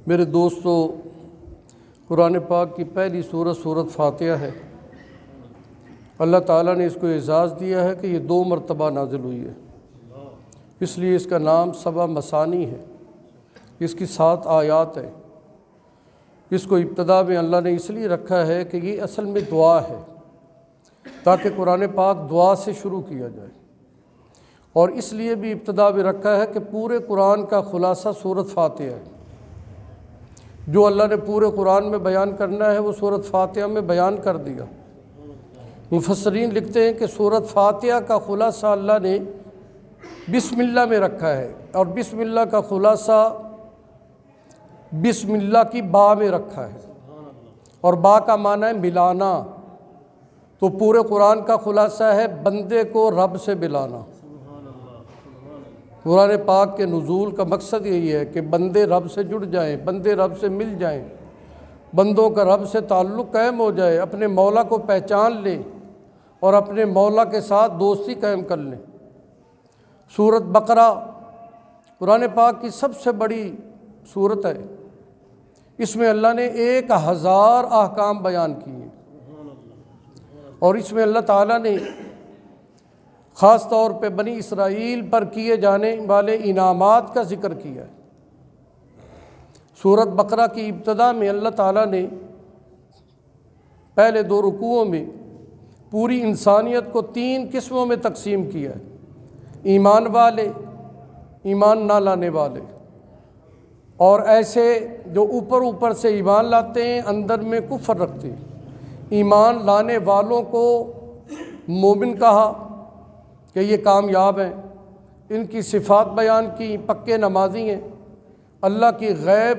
میرے دوستو، قرآن پاک کی پہلی سورت فاتحہ ہے۔ اللہ تعالیٰ نے اس کو اعزاز دیا ہے کہ یہ 2 مرتبہ نازل ہوئی ہے، اس لیے اس کا نام 7 مثانی ہے۔ اس کی 7 آیات ہیں۔ اس کو ابتدا میں اللہ نے اس لیے رکھا ہے کہ یہ اصل میں دعا ہے، تاکہ قرآن پاک دعا سے شروع کیا جائے، اور اس لیے بھی ابتدا میں رکھا ہے کہ پورے قرآن کا خلاصہ سورت فاتحہ ہے۔ جو اللہ نے پورے قرآن میں بیان کرنا ہے وہ سورت فاتحہ میں بیان کر دیا۔ مفسرین لکھتے ہیں کہ سورت فاتحہ کا خلاصہ اللہ نے بسم اللہ میں رکھا ہے، اور بسم اللہ کا خلاصہ بسم اللہ کی با میں رکھا ہے، اور با کا معنی ہے ملانا۔ تو پورے قرآن کا خلاصہ ہے بندے کو رب سے ملانا۔ قرآن پاک کے نزول کا مقصد یہی ہے کہ بندے رب سے جڑ جائیں، بندے رب سے مل جائیں، بندوں کا رب سے تعلق قائم ہو جائے، اپنے مولا کو پہچان لیں اور اپنے مولا کے ساتھ دوستی قائم کر لیں۔ سورت بقرہ قرآن پاک کی سب سے بڑی سورت ہے۔ اس میں اللہ نے 1000 احکام بیان کیے، اور اس میں اللہ تعالیٰ نے خاص طور پہ بنی اسرائیل پر کیے جانے والے انعامات کا ذکر کیا ہے۔ سورت بقرہ کی ابتدا میں اللہ تعالیٰ نے پہلے 2 رکوعوں میں پوری انسانیت کو 3 قسموں میں تقسیم کیا ہے: ایمان والے، ایمان نہ لانے والے، اور ایسے جو اوپر سے ایمان لاتے ہیں اندر میں کفر رکھتے ہیں۔ ایمان لانے والوں کو مومن کہا کہ یہ کامیاب ہیں، ان کی صفات بیان کی، پکے نمازی ہیں، اللہ کی غیب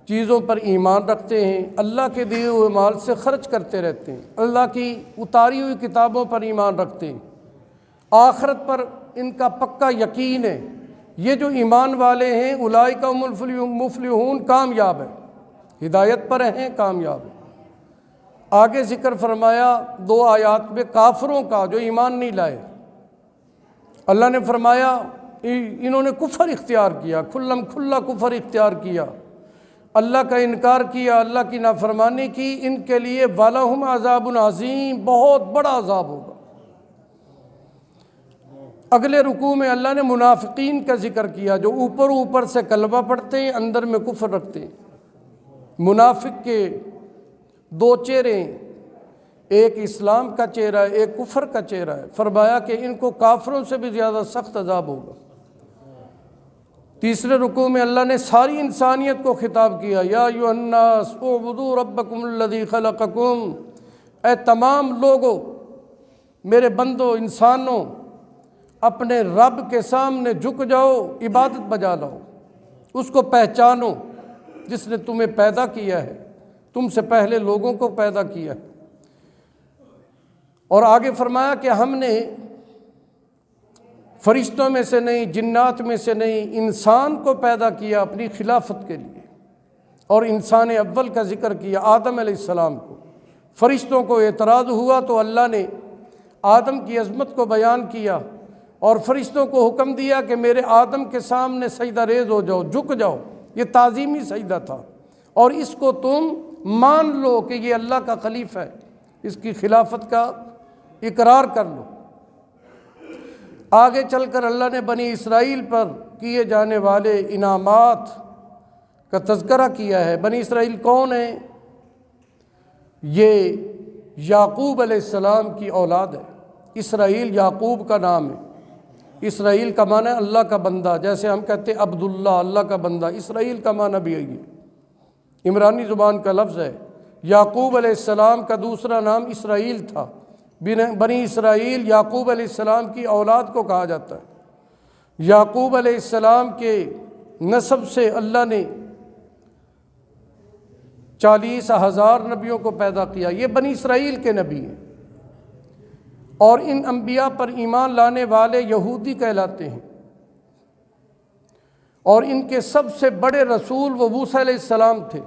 چیزوں پر ایمان رکھتے ہیں، اللہ کے دیے ہوئے مال سے خرچ کرتے رہتے ہیں، اللہ کی اتاری ہوئی کتابوں پر ایمان رکھتے ہیں، آخرت پر ان کا پکا یقین ہے۔ یہ جو ایمان والے ہیں اولئک هم المفلحون، کامیاب ہیں، ہدایت پر ہیں، کامیاب ہیں۔ آگے ذکر فرمایا 2 آیات میں کافروں کا جو ایمان نہیں لائے۔ اللہ نے فرمایا انہوں نے کفر اختیار کیا، کھلا کفر اختیار کیا، اللہ کا انکار کیا، اللہ کی نافرمانی کی، ان کے لیے وَلَهُمْ عَذَابٌ عَظِيمٌ، بہت بڑا عذاب ہوگا۔ اگلے رکوع میں اللہ نے منافقین کا ذکر کیا، جو اوپر سے کلمہ پڑھتے ہیں، اندر میں کفر رکھتے ہیں۔ منافق کے 2 چہرے ہیں، ایک اسلام کا چہرہ ہے، ایک کفر کا چہرہ ہے۔ فرمایا کہ ان کو کافروں سے بھی زیادہ سخت عذاب ہوگا۔ تیسرے رکوع میں اللہ نے ساری انسانیت کو خطاب کیا، یا ایھا الناس اعبدوا ربکم الذی خلقکم، اے تمام لوگوں، میرے بندوں، انسانوں، اپنے رب کے سامنے جھک جاؤ، عبادت بجا لاؤ، اس کو پہچانو جس نے تمہیں پیدا کیا ہے، تم سے پہلے لوگوں کو پیدا کیا ہے۔ اور آگے فرمایا کہ ہم نے فرشتوں میں سے نہیں، جنات میں سے نہیں، انسان کو پیدا کیا اپنی خلافت کے لیے، اور انسان اول کا ذکر کیا آدم علیہ السلام کو۔ فرشتوں کو اعتراض ہوا تو اللہ نے آدم کی عظمت کو بیان کیا، اور فرشتوں کو حکم دیا کہ میرے آدم کے سامنے سجدہ ریز ہو جاؤ، جھک جاؤ۔ یہ تعظیمی سجدہ تھا، اور اس کو تم مان لو کہ یہ اللہ کا خلیفہ ہے، اس کی خلافت کا اقرار کر لو۔ آگے چل کر اللہ نے بنی اسرائیل پر کیے جانے والے انعامات کا تذکرہ کیا ہے۔ بنی اسرائیل کون ہیں؟ یہ یعقوب علیہ السلام کی اولاد ہے۔ اسرائیل یعقوب کا نام ہے۔ اسرائیل کا معنی ہے اللہ کا بندہ، جیسے ہم کہتے ہیں عبداللہ، اللہ کا بندہ، اسرائیل کا معنی بھی ہے، یہ عمرانی زبان کا لفظ ہے۔ یعقوب علیہ السلام کا دوسرا نام اسرائیل تھا۔ بنی اسرائیل یعقوب علیہ السلام کی اولاد کو کہا جاتا ہے۔ یعقوب علیہ السلام کے نسب سے اللہ نے 40,000 نبیوں کو پیدا کیا۔ یہ بنی اسرائیل کے نبی ہیں، اور ان انبیاء پر ایمان لانے والے یہودی کہلاتے ہیں، اور ان کے سب سے بڑے رسول وہ موسیٰ علیہ السلام تھے۔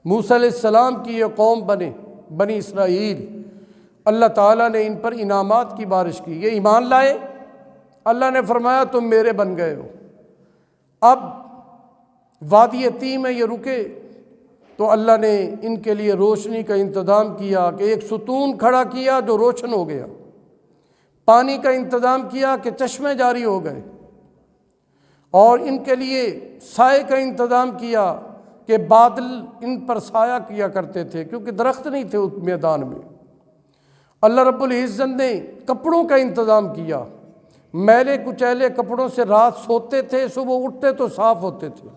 موسیٰ علیہ السلام کی یہ قوم بنی اسرائیل، اللہ تعالیٰ نے ان پر انعامات کی بارش کی۔ یہ ایمان لائے، اللہ نے فرمایا تم میرے بن گئے ہو۔ اب وادی تی میں یہ رکے تو اللہ نے ان کے لیے روشنی کا انتظام کیا کہ ایک ستون کھڑا کیا جو روشن ہو گیا، پانی کا انتظام کیا کہ چشمے جاری ہو گئے، اور ان کے لیے سائے کا انتظام کیا کہ بادل ان پر سایہ کیا کرتے تھے کیونکہ درخت نہیں تھے اس میدان میں۔ اللہ رب العزت نے کپڑوں کا انتظام کیا، میلے کچیلے کپڑوں سے رات سوتے تھے، صبح اٹھتے تو صاف ہوتے تھے۔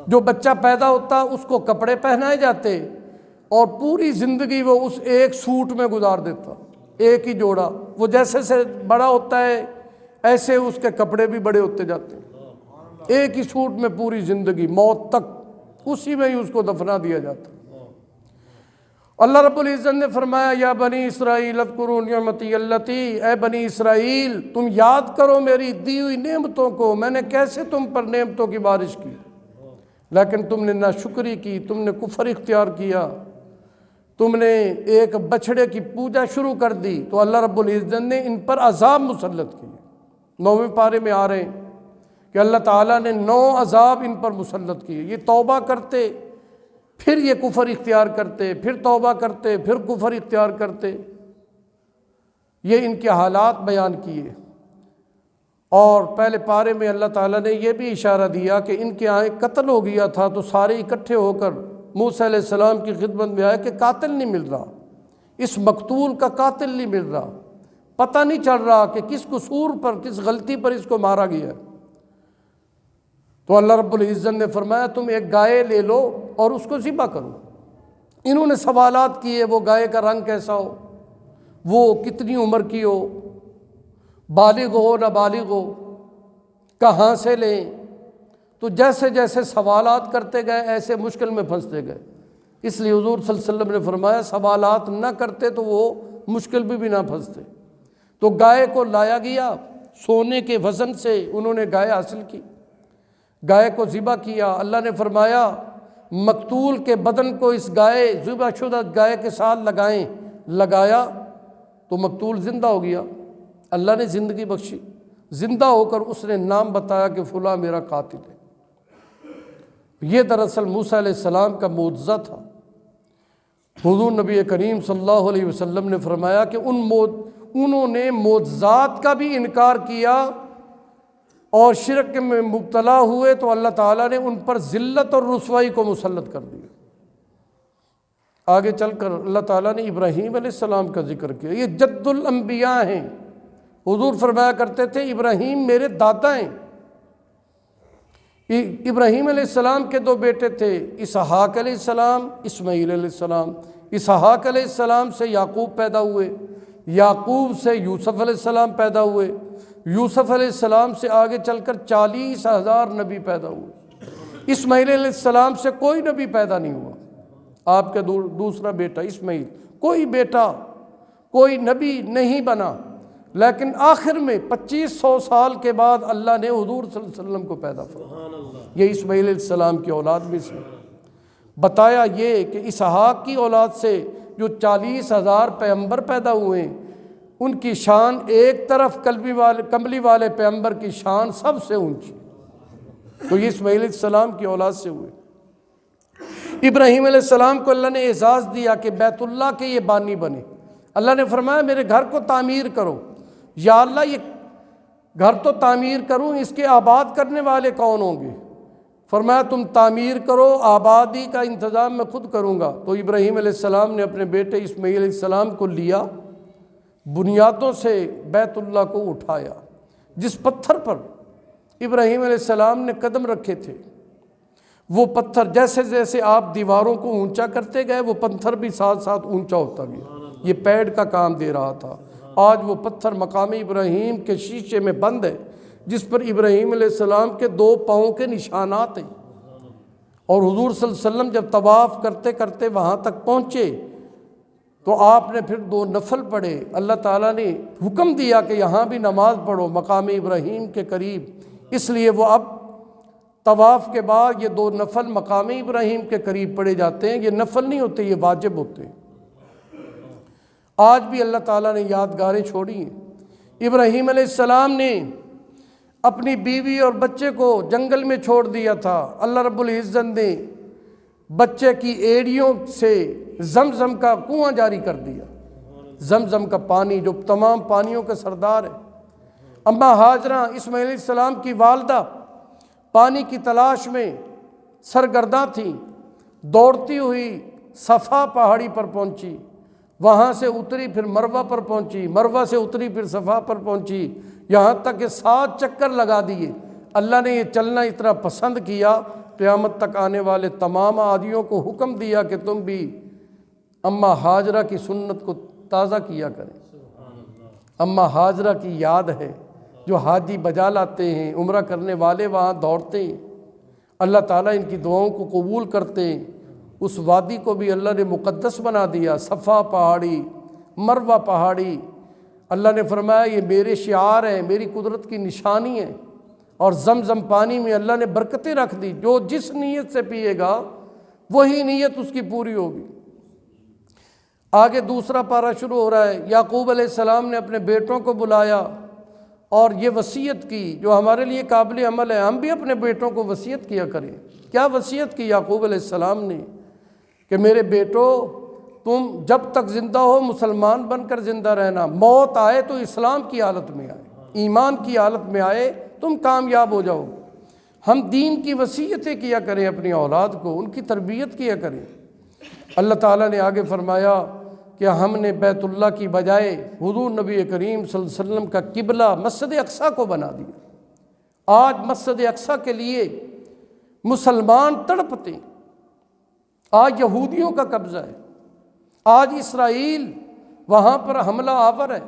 جو بچہ پیدا ہوتا اس کو کپڑے پہنائے جاتے اور پوری زندگی وہ اس ایک سوٹ میں گزار دیتا، ایک ہی جوڑا۔ وہ جیسے سے بڑا ہوتا ہے ایسے اس کے کپڑے بھی بڑے ہوتے جاتے ہیں، ایک ہی سوٹ میں پوری زندگی، موت تک اسی میں ہی اس کو دفنا دیا جاتا۔ اللہ رب العزت نے فرمایا یا بنی اسرائیل اذکروا نعمتی التی، اے بنی اسرائیل تم یاد کرو میری دی ہوئی نعمتوں کو، میں نے کیسے تم پر نعمتوں کی بارش کی، لیکن تم نے ناشکری کی، تم نے کفر اختیار کیا، تم نے ایک بچھڑے کی پوجا شروع کر دی تو اللہ رب العزت نے ان پر عذاب مسلط کیے۔ 9ویں پارے میں آ رہے ہیں کہ اللہ تعالیٰ نے 9 عذاب ان پر مسلط کیے۔ یہ توبہ کرتے، پھر یہ کفر اختیار کرتے، پھر توبہ کرتے، پھر کفر اختیار کرتے، یہ ان کے حالات بیان کیے۔ اور پہلے پارے میں اللہ تعالیٰ نے یہ بھی اشارہ دیا کہ ان کے یہاں قتل ہو گیا تھا تو سارے اکٹھے ہو کر موسیٰ علیہ السلام کی خدمت میں آئے کہ قاتل نہیں مل رہا، اس مقتول کا قاتل نہیں مل رہا، پتہ نہیں چل رہا کہ کس قصور پر، کس غلطی پر اس کو مارا گیا ہے۔ تو اللہ رب العزت نے فرمایا تم ایک گائے لے لو اور اس کو ذبح کرو۔ انہوں نے سوالات کیے وہ گائے کا رنگ کیسا ہو، وہ کتنی عمر کی ہو، بالغ ہو نہ بالغ ہو، کہاں سے لیں۔ تو جیسے جیسے سوالات کرتے گئے ایسے مشکل میں پھنستے گئے، اس لیے حضور صلی اللہ علیہ وسلم نے فرمایا سوالات نہ کرتے تو وہ مشکل بھی نہ پھنستے۔ تو گائے کو لایا گیا، سونے کے وزن سے انہوں نے گائے حاصل کی، گائے کو ذبح کیا۔ اللہ نے فرمایا مقتول کے بدن کو اس گائے، ذبح شدہ گائے کے ساتھ لگائیں، لگایا تو مقتول زندہ ہو گیا۔ اللہ نے زندگی بخشی، زندہ ہو کر اس نے نام بتایا کہ فلاں میرا قاتل ہے۔ یہ دراصل موسیٰ علیہ السلام کا معجزہ تھا۔ حضور نبی کریم صلی اللہ علیہ وسلم نے فرمایا کہ انہوں نے معجزات کا بھی انکار کیا اور شرک میں مبتلا ہوئے تو اللہ تعالیٰ نے ان پر ذلت اور رسوائی کو مسلط کر دیا۔ آگے چل کر اللہ تعالیٰ نے ابراہیم علیہ السلام کا ذکر کیا، یہ جد الانبیاء ہیں۔ حضور فرمایا کرتے تھے ابراہیم میرے دادا ہیں۔ ابراہیم علیہ السلام کے 2 بیٹے تھے، اسحاق علیہ السلام، اسماعیل علیہ السلام۔ اسحاق علیہ السلام سے یعقوب پیدا ہوئے، یعقوب سے یوسف علیہ السلام پیدا ہوئے، یوسف علیہ السلام سے آگے چل کر 40,000 نبی پیدا ہوئے۔ اسماعیل علیہ السلام سے کوئی نبی پیدا نہیں ہوا، آپ کا دوسرا بیٹا اسماعیل، کوئی بیٹا، کوئی نبی نہیں بنا، لیکن آخر میں 2500 سال کے بعد اللہ نے حضور صلی اللہ علیہ وسلم کو پیدا فرمایا۔ یہ اسماعیل علیہ السلام کی اولاد میں سے بتایا یہ کہ اسحاق کی اولاد سے جو 40,000 پیغمبر پیدا ہوئے ہیں ان کی شان ایک طرف، کملی والے پیغمبر کی شان سب سے اونچی، تو یہ اسماعیل علیہ السلام کی اولاد سے ہوئے۔ ابراہیم علیہ السلام کو اللہ نے اعزاز دیا کہ بیت اللہ کے یہ بانی بنے۔ اللہ نے فرمایا میرے گھر کو تعمیر کرو۔ یا اللہ یہ گھر تو تعمیر کروں، اس کے آباد کرنے والے کون ہوں گے؟ فرمایا تم تعمیر کرو، آبادی کا انتظام میں خود کروں گا۔ تو ابراہیم علیہ السلام نے اپنے بیٹے اسماعیل علیہ السلام کو لیا، بنیادوں سے بیت اللہ کو اٹھایا، جس پتھر پر ابراہیم علیہ السلام نے قدم رکھے تھے وہ پتھر جیسے جیسے آپ دیواروں کو اونچا کرتے گئے وہ پتھر بھی ساتھ ساتھ اونچا ہوتا گیا، یہ پیڑ کا کام دے رہا تھا۔ آج وہ پتھر مقام ابراہیم کے شیشے میں بند ہے جس پر ابراہیم علیہ السلام کے 2 پاؤں کے نشانات ہیں۔ اور حضور صلی اللہ علیہ وسلم جب طواف کرتے کرتے وہاں تک پہنچے تو آپ نے پھر 2 نفل پڑھے، اللہ تعالیٰ نے حکم دیا کہ یہاں بھی نماز پڑھو مقام ابراہیم کے قریب، اس لیے وہ اب طواف کے بعد یہ 2 نفل مقام ابراہیم کے قریب پڑھے جاتے ہیں۔ یہ نفل نہیں ہوتے، یہ واجب ہوتے ہیں۔ آج بھی اللہ تعالیٰ نے یادگاریں چھوڑی ہیں۔ ابراہیم علیہ السلام نے اپنی بیوی اور بچے کو جنگل میں چھوڑ دیا تھا، اللہ رب العزت نے بچے کی ایڑیوں سے زمزم کا کنواں جاری کر دیا، زمزم کا پانی جو تمام پانیوں کے سردار ہے۔ اماں ہاجرہ اسماعیل علیہ السلام کی والدہ پانی کی تلاش میں سرگرداں تھیں، دوڑتی ہوئی صفا پہاڑی پر پہنچی، وہاں سے اتری پھر مروہ پر پہنچی، مروہ سے اتری پھر صفا پر پہنچی، یہاں تک کہ 7 چکر لگا دیے۔ اللہ نے یہ چلنا اتنا پسند کیا، قیامت تک آنے والے تمام عادیوں کو حکم دیا کہ تم بھی اماں ہاجرہ کی سنت کو تازہ کیا کریں۔ اماں ہاجرہ کی یاد ہے جو حاجی بجا لاتے ہیں، عمرہ کرنے والے وہاں دوڑتے ہیں، اللہ تعالیٰ ان کی دعاؤں کو قبول کرتے ہیں۔ اس وادی کو بھی اللہ نے مقدس بنا دیا، صفا پہاڑی، مروہ پہاڑی۔ اللہ نے فرمایا یہ میرے شعار ہیں، میری قدرت کی نشانی ہے، اور زمزم پانی میں اللہ نے برکتیں رکھ دی، جو جس نیت سے پیے گا وہی نیت اس کی پوری ہوگی۔ آگے دوسرا پارہ شروع ہو رہا ہے، یعقوب علیہ السلام نے اپنے بیٹوں کو بلایا اور یہ وصیت کی جو ہمارے لیے قابل عمل ہے، ہم بھی اپنے بیٹوں کو وصیت کیا کریں۔ کیا وصیت کی یعقوب علیہ السلام نے کہ میرے بیٹو تم جب تک زندہ ہو مسلمان بن کر زندہ رہنا، موت آئے تو اسلام کی حالت میں آئے، ایمان کی حالت میں آئے، تم کامیاب ہو جاؤ۔ ہم دین کی وصیتیں کیا کریں، اپنی اولاد کو ان کی تربیت کیا کریں۔ اللہ تعالیٰ نے آگے فرمایا کہ ہم نے بیت اللہ کی بجائے حضور نبی کریم صلی اللہ علیہ وسلم کا قبلہ مسجد اقصیٰ کو بنا دیا۔ آج مسجد اقصیٰ کے لیے مسلمان تڑپتے، آج یہودیوں کا قبضہ ہے، آج اسرائیل وہاں پر حملہ آور ہے۔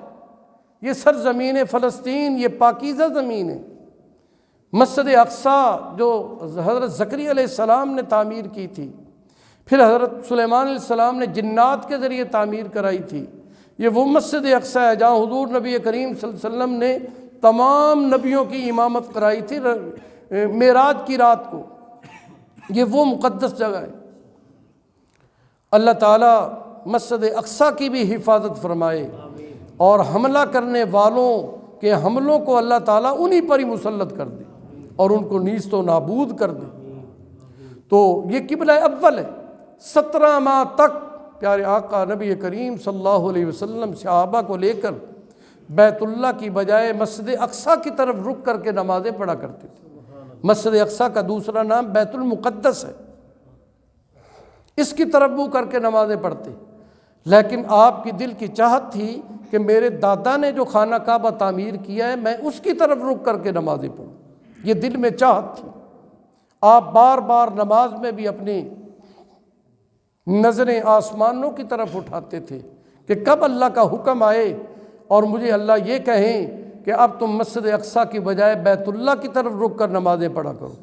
یہ سرزمین فلسطین یہ پاکیزہ زمین ہے۔ مسجد اقصیٰ جو حضرت زکریا علیہ السلام نے تعمیر کی تھی، پھر حضرت سلیمان علیہ السلام نے جنات کے ذریعے تعمیر کرائی تھی، یہ وہ مسجد اقصیٰ ہے جہاں حضور نبی کریم صلی اللہ علیہ وسلم نے تمام نبیوں کی امامت کرائی تھی معراج کی رات کو۔ یہ وہ مقدس جگہ ہے۔ اللہ تعالیٰ مسجد اقصیٰ کی بھی حفاظت فرمائے، اور حملہ کرنے والوں کے حملوں کو اللہ تعالیٰ انہی پر ہی مسلط کر دے اور ان کو نیست و نابود کر دے۔ تو یہ قبلہ اول ہے۔ 17 ماہ تک پیارے آقا نبی کریم صلی اللہ علیہ وسلم صحابہ کو لے کر بیت اللہ کی بجائے مسجد اقصیٰ کی طرف رک کر کے نمازیں پڑھا کرتے تھے۔ مسجد اقصیٰ کا دوسرا نام بیت المقدس ہے، اس کی طرف منہ کر کے نمازیں پڑھتے۔ لیکن آپ کی دل کی چاہت تھی کہ میرے دادا نے جو خانہ کعبہ تعمیر کیا ہے میں اس کی طرف رک کر کے نمازیں پڑھوں، یہ دل میں چاہت تھی۔ آپ بار بار نماز میں بھی اپنی نظریں آسمانوں کی طرف اٹھاتے تھے کہ کب اللہ کا حکم آئے اور مجھے اللہ یہ کہیں کہ اب تم مسجد اقصیٰ کی بجائے بیت اللہ کی طرف رک کر نمازیں پڑھا کرو۔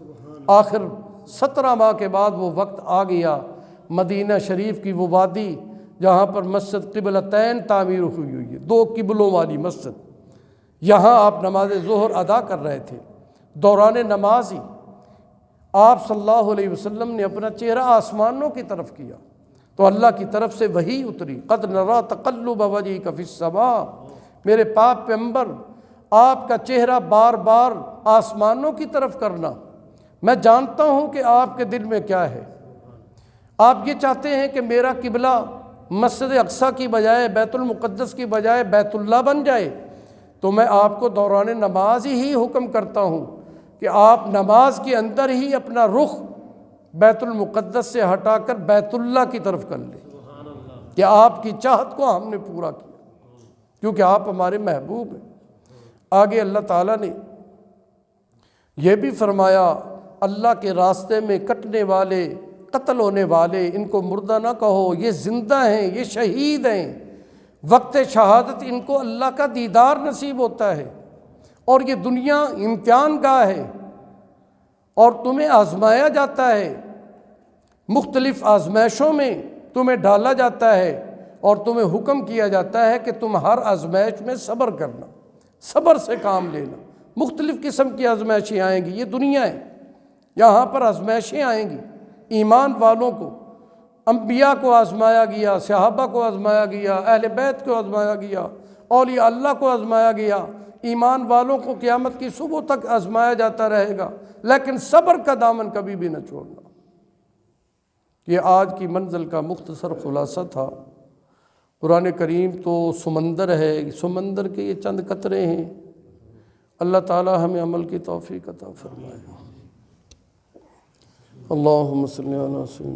آخر 17 ماہ کے بعد وہ وقت آ گیا، مدینہ شریف کی وہ وادی جہاں پر مسجد قبلتین تعمیر ہوئی ہے، 2 قبلوں والی مسجد، یہاں آپ نماز ظہر ادا کر رہے تھے۔ دوران نماز ہی آپ صلی اللہ علیہ وسلم نے اپنا چہرہ آسمانوں کی طرف کیا تو اللہ کی طرف سے وحی اتری، قد نرا تقلب وجہک فی السماء، میرے پاک پیغمبر آپ کا چہرہ بار بار آسمانوں کی طرف کرنا، میں جانتا ہوں کہ آپ کے دل میں کیا ہے۔ آپ یہ چاہتے ہیں کہ میرا قبلہ مسجد اقصیٰ کی بجائے بیت المقدس کی بجائے بیت اللہ بن جائے، تو میں آپ کو دوران نماز ہی حکم کرتا ہوں کہ آپ نماز کے اندر ہی اپنا رخ بیت المقدس سے ہٹا کر بیت اللہ کی طرف کر لیں، کہ آپ کی چاہت کو ہم نے پورا کیا کیونکہ آپ ہمارے محبوب ہیں۔ آگے اللہ تعالیٰ نے یہ بھی فرمایا اللہ کے راستے میں کٹنے والے، قتل ہونے والے، ان کو مردہ نہ کہو، یہ زندہ ہیں، یہ شہید ہیں، وقت شہادت ان کو اللہ کا دیدار نصیب ہوتا ہے، اور یہ دنیا امتحان گاہ ہے اور تمہیں آزمایا جاتا ہے، مختلف آزمائشوں میں تمہیں ڈالا جاتا ہے اور تمہیں حکم کیا جاتا ہے کہ تم ہر آزمائش میں صبر کرنا، صبر سے کام لینا۔ مختلف قسم کی آزمائشیں آئیں گی، یہ دنیا ہے، یہاں پر آزمائشیں آئیں گی۔ ایمان والوں کو، انبیاء کو آزمایا گیا، صحابہ کو آزمایا گیا، اہل بیت کو آزمایا گیا، اولیاء اللہ کو آزمایا گیا، ایمان والوں کو قیامت کی صبح تک آزمایا جاتا رہے گا، لیکن صبر کا دامن کبھی بھی نہ چھوڑنا۔ یہ آج کی منزل کا مختصر خلاصہ تھا۔ قرآن کریم تو سمندر ہے، سمندر کے یہ چند قطرے ہیں۔ اللہ تعالی ہمیں عمل کی توفیق عطا فرمائے۔ اللہم صلی علی سیدنا